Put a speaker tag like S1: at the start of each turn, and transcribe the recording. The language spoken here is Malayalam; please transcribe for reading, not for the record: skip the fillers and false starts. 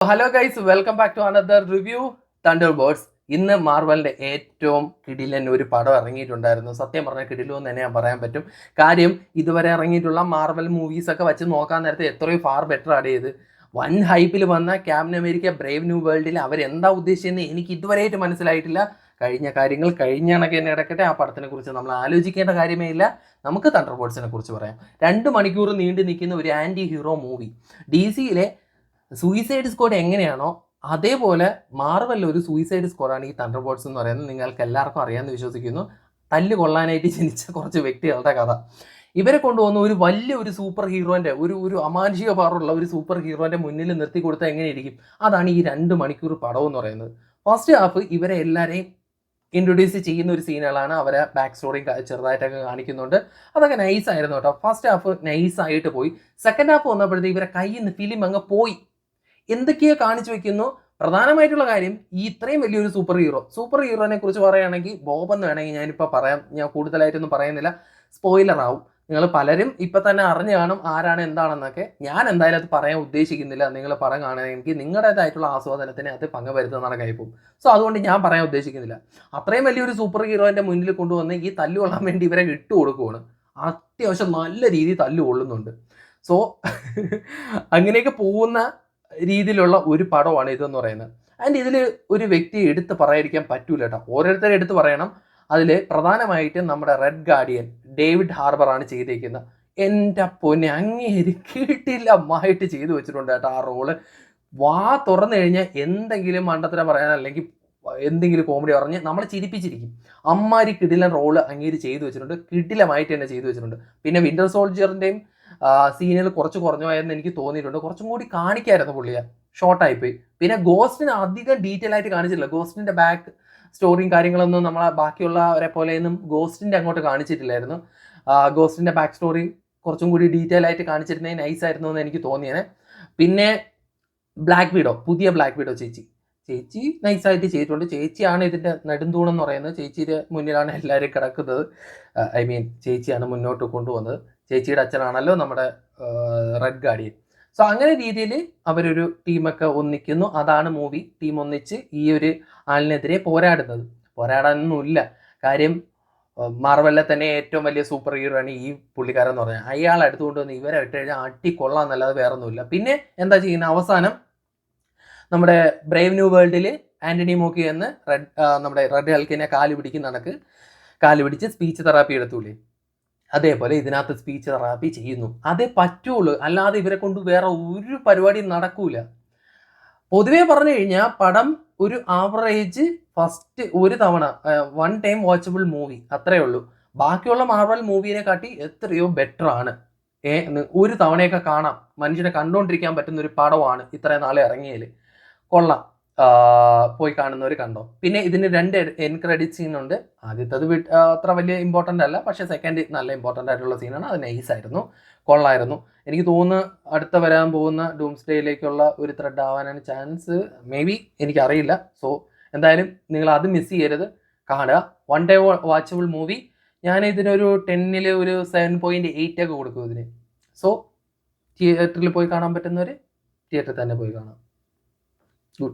S1: Hello guys, welcome back to another review Thunderbirds. ഇന്ന് മാർവലിന്റെ ഏറ്റവും കിടിലൻ ഒരു പടം ഇറങ്ങിയിട്ടുണ്ടായിരുന്നു. സത്യം പറഞ്ഞാൽ കിടിലോ എന്ന് തന്നെ ഞാൻ പറയാൻ പറ്റും. കാര്യം ഇതുവരെ ഇറങ്ങിയിട്ടുള്ള മാർവൽ മൂവീസ് ഒക്കെ വെച്ച് നോക്കാൻ നേരത്തെ എത്രയോ ഫാർ ബെറ്റർ ആണ് ചെയ്ത്. വൻ ഹൈപ്പിൽ വന്ന ക്യാപ്റ്റൻ അമേരിക്ക ബ്രേവ് ന്യൂ വേൾഡിൽ അവരെന്താ ഉദ്ദേശിച്ചതെന്ന് എനിക്ക് ഇതുവരെയായിട്ട് മനസ്സിലായിട്ടില്ല. കഴിഞ്ഞ കാര്യങ്ങൾ കഴിഞ്ഞ കണക്ക് തന്നെ കിടക്കട്ടെ. ആ പടത്തിനെ കുറിച്ച് നമ്മൾ ആലോചിക്കേണ്ട കാര്യമേ ഇല്ല. നമുക്ക് തണ്ടർബേർഡ്സിനെ കുറിച്ച് പറയാം. 2 മണിക്കൂർ നീണ്ടു നിൽക്കുന്ന ഒരു ആന്റി ഹീറോ മൂവി. DC-യിലെ സൂയിസൈഡ് സ്ക്വാഡ് എങ്ങനെയാണോ അതേപോലെ മാർവലിലെ ഒരു സൂയിസൈഡ് സ്ക്വാഡാണ് ഈ തണ്ടർബേർഡ്സ് എന്ന് പറയുന്നത്. നിങ്ങൾക്ക് എല്ലാവർക്കും അറിയാമെന്ന് വിശ്വസിക്കുന്നു. തല്ല് കൊള്ളാനായിട്ട് ജനിച്ച കുറച്ച് വ്യക്തികളുടെ കഥ. ഇവരെ കൊണ്ടുവന്ന ഒരു വലിയ സൂപ്പർ ഹീറോൻ്റെ ഒരു അമാനുഷിക പവറുള്ള ഒരു സൂപ്പർ ഹീറോൻ്റെ മുന്നിൽ നിർത്തി കൊടുത്താൽ എങ്ങനെയിരിക്കും? അതാണ് ഈ 2 മണിക്കൂർ പടം എന്ന് പറയുന്നത്. ഫസ്റ്റ് ഹാഫ് ഇവരെ എല്ലാവരെയും ഇൻട്രൊഡ്യൂസ് ചെയ്യുന്ന ഒരു സീനുകളാണ്. അവരെ ബാക്ക് സ്റ്റോറി ചെറുതായിട്ടൊക്കെ കാണിക്കുന്നുണ്ട്. അതൊക്കെ നൈസായിരുന്നു കേട്ടോ. ഫസ്റ്റ് ഹാഫ് നൈസായിട്ട് പോയി. സെക്കൻഡ് ഹാഫ് വന്നപ്പോഴത്തേക്ക് ഇവരെ കയ്യിൽ നിന്ന് ഫിലിം അങ്ങ് പോയി. എന്തൊക്കെയോ കാണിച്ചു വെക്കുന്നു. പ്രധാനമായിട്ടുള്ള കാര്യം, ഈ ഇത്രയും വലിയൊരു സൂപ്പർ ഹീറോനെ കുറിച്ച് പറയുകയാണെങ്കിൽ ബോബ് എന്ന് വേണമെങ്കിൽ ഞാനിപ്പോൾ പറയാം. ഞാൻ കൂടുതലായിട്ടൊന്നും പറയുന്നില്ല, സ്പോയിലർ ആവും. നിങ്ങൾ പലരും ഇപ്പം തന്നെ അറിഞ്ഞു കാണും ആരാണ് എന്താണെന്നൊക്കെ. ഞാൻ എന്തായാലും അത് പറയാൻ ഉദ്ദേശിക്കുന്നില്ല. നിങ്ങൾ പടം കാണുകയാണെങ്കിൽ നിങ്ങളുടേതായിട്ടുള്ള ആസ്വാദനത്തിന് അത് പങ്കുവരുത്തുന്നതാണ് കൈപ്പും. സോ അതുകൊണ്ട് ഞാൻ പറയാൻ ഉദ്ദേശിക്കുന്നില്ല. അത്രയും വലിയൊരു സൂപ്പർ ഹീറോൻ്റെ മുന്നിൽ കൊണ്ടുവന്ന് ഈ തല്ലു കൊള്ളാൻ വേണ്ടി ഇവരെ ഇട്ട് കൊടുക്കുകയാണ്. അത്യാവശ്യം നല്ല രീതിയിൽ തല്ലു കൊള്ളുന്നുണ്ട്. സോ അങ്ങനെയൊക്കെ പോകുന്ന രീതിയിലുള്ള ഒരു പടമാണ് ഇതെന്ന് പറയുന്നത്. ആൻഡ് ഇതിൽ ഒരു വ്യക്തി എടുത്ത് പറയാതിരിക്കാൻ പറ്റൂല കേട്ടോ. ഓരോരുത്തരും എടുത്ത് പറയണം. അതിൽ പ്രധാനമായിട്ടും നമ്മുടെ റെഡ് ഗാർഡിയൻ ഡേവിഡ് ഹാർബറാണ് ചെയ്തേക്കുന്നത്. എൻ്റെ പൊന്നെ, അങ്ങേര് കിട്ടില്ലമായിട്ട് ചെയ്തു വെച്ചിട്ടുണ്ട് കേട്ടോ. ആ റോള് വാ തുറന്നു കഴിഞ്ഞാൽ എന്തെങ്കിലും മണ്ടത്തരം പറയാൻ അല്ലെങ്കിൽ എന്തെങ്കിലും കോമഡി പറഞ്ഞ് നമ്മളെ ചിരിപ്പിച്ചിരിക്കും. അമ്മാരി കിടിലൻ റോള് അങ്ങേര് ചെയ്തു വെച്ചിട്ടുണ്ട്. കിടിലമായിട്ട് തന്നെ ചെയ്തു വെച്ചിട്ടുണ്ട്. പിന്നെ വിന്റർ സോൾജിയറിൻ്റെയും സീനുകൾ കുറച്ച് കുറഞ്ഞു പോയെന്ന് എനിക്ക് തോന്നിയിട്ടുണ്ട്. കുറച്ചും കൂടി കാണിക്കായിരുന്നു പുള്ളിയെ. ഷോർട്ടായിപ്പോയി. പിന്നെ ഗോസ്റ്റിന് അധികം ഡീറ്റെയിൽ ആയിട്ട് കാണിച്ചിട്ടില്ല. ഗോസ്റ്റിൻ്റെ ബാക്ക് സ്റ്റോറിയും കാര്യങ്ങളൊന്നും നമ്മളെ ബാക്കിയുള്ളവരെ പോലെയൊന്നും ഗോസ്റ്റിൻ്റെ അങ്ങോട്ട് കാണിച്ചിട്ടില്ലായിരുന്നു. ഗോസ്റ്റിൻ്റെ ബാക്ക് സ്റ്റോറി കുറച്ചും കൂടി ഡീറ്റെയിൽ ആയിട്ട് കാണിച്ചിരുന്നെങ്കിൽ നൈസായിരുന്നു എന്ന് എനിക്ക് തോന്നിയേനെ. പിന്നെ പുതിയ ബ്ലാക്ക് വീഡോ ചേച്ചി നൈസായിട്ട് ചെയ്തിട്ടുണ്ട്. ചേച്ചിയാണ് ഇതിൻ്റെ നെടുന്തൂണെന്ന് പറയുന്നത്. ചേച്ചിയുടെ മുന്നിലാണ് എല്ലാവരും കിടക്കുന്നത്. ചേച്ചിയാണ് മുന്നോട്ട് കൊണ്ടുവന്നത്. ചേച്ചിയുടെ അച്ഛനാണല്ലോ നമ്മുടെ റെഡ് ഗാർഡിയൻ. സോ അങ്ങനെ രീതിയിൽ അവരൊരു ടീമൊക്കെ ഒന്നിക്കുന്നു. അതാണ് മൂവി. ടീം ഒന്നിച്ച് ഈ ഒരു ആളിനെതിരെ പോരാടാനൊന്നുമില്ല. കാര്യം മാർവലിലെ തന്നെ ഏറ്റവും വലിയ സൂപ്പർ ഹീറോ ആണ് ഈ പുള്ളിക്കാരൻ എന്ന് പറഞ്ഞാൽ. അയാൾ എടുത്തുകൊണ്ട് വന്ന് ഇവരെ ഇട്ട് കഴിഞ്ഞാൽ അട്ടിക്കൊള്ളാന്നല്ലാതെ വേറെ ഒന്നുമില്ല. പിന്നെ എന്താ ചെയ്യുന്നത്? അവസാനം നമ്മുടെ ബ്രേവ് ന്യൂ വേൾഡിൽ ആന്റണി മോക്കി എന്ന് നമ്മുടെ റെഡ് ഹൾക്കിനെ കാല് പിടിച്ച് സ്പീച്ച് തെറാപ്പി എടുത്തൂലേ, അതേപോലെ ഇതിനകത്ത് സ്പീച്ച് തെറാപ്പി ചെയ്യുന്നു. അതേ പറ്റുള്ളൂ, അല്ലാതെ ഇവരെ കൊണ്ട് വേറെ ഒരു പരിപാടിയും നടക്കൂല. പൊതുവേ പറഞ്ഞു കഴിഞ്ഞാൽ പടം ഒരു ആവറേജ് ഫസ്റ്റ് ഒരു തവണ 1 ടൈം വാച്ചബിൾ മൂവി, അത്രയേ ഉള്ളൂ. ബാക്കിയുള്ള മാർവൽ മൂവിനെ കാട്ടി എത്രയോ ബെറ്റർ ആണ്. ഒരു തവണയൊക്കെ കാണാം, മനുഷ്യനെ കണ്ടുകൊണ്ടിരിക്കാൻ പറ്റുന്ന ഒരു പടമാണ് ഇത്രയും നാളെ ഇറങ്ങിയതിൽ. കൊള്ളാം, പോയി കാണുന്നവർ കണ്ടോ. പിന്നെ ഇതിന് 2 എൻഡ് ക്രെഡിറ്റ് സീനുണ്ട്. ആദ്യത്തത് അത്ര വലിയ ഇമ്പോർട്ടൻ്റ് അല്ല, പക്ഷേ സെക്കൻഡ് നല്ല ഇമ്പോർട്ടൻ്റ് ആയിട്ടുള്ള സീനാണ്. അത് നൈസായിരുന്നു, കൊള്ളായിരുന്നു. എനിക്ക് തോന്നുന്നു അടുത്ത വരാൻ പോകുന്ന ഡൂംസ്ഡേയിലേക്കുള്ള ഒരു ത്രെഡ് ആവാനാണ് ചാൻസ്. മേ ബി, എനിക്കറിയില്ല. സോ എന്തായാലും നിങ്ങൾ അത് മിസ് ചെയ്യരുത്, കാണുക. 1 ഡേ വാച്ചബിൾ മൂവി. ഞാൻ ഇതിനൊരു 10-ൽ ഒരു 7.8 ഒക്കെ കൊടുക്കും ഇതിന്. സോ തിയേറ്ററിൽ പോയി കാണാൻ പറ്റുന്നവർ തിയേറ്ററിൽ തന്നെ പോയി കാണാം. Good.